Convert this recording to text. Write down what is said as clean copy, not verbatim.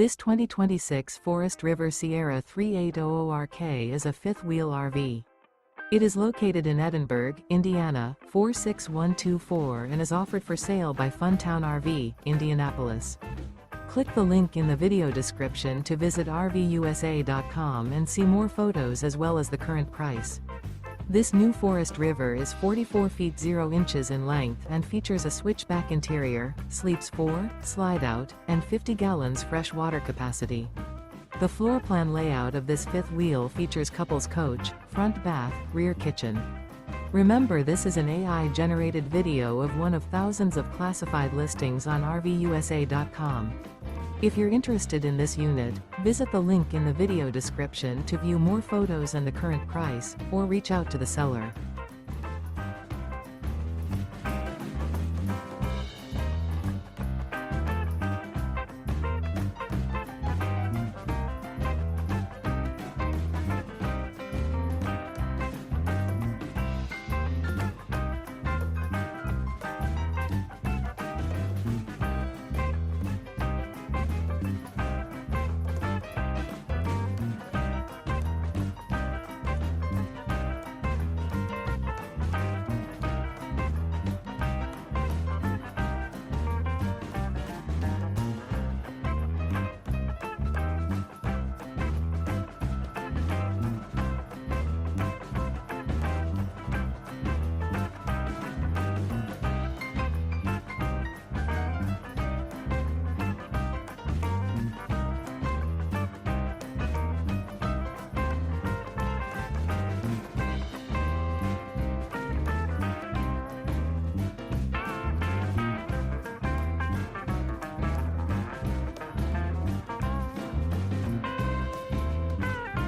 This 2026 Forest River Sierra 3800RK is a fifth-wheel RV. It is located in Edinburgh, Indiana, 46124 and is offered for sale by Funtown RV, Indianapolis. Click the link in the video description to visit RVUSA.com and see more photos as well as the current price. This new Forest River is 44 feet 0 inches in length and features a switchback interior, sleeps 4, slide-out, and 50 gallons fresh water capacity. The floor plan layout of this fifth wheel features couples coach, front bath, rear kitchen. Remember, this is an AI-generated video of one of thousands of classified listings on RVUSA.com. If you're interested in this unit, visit the link in the video description to view more photos and the current price, or reach out to the seller.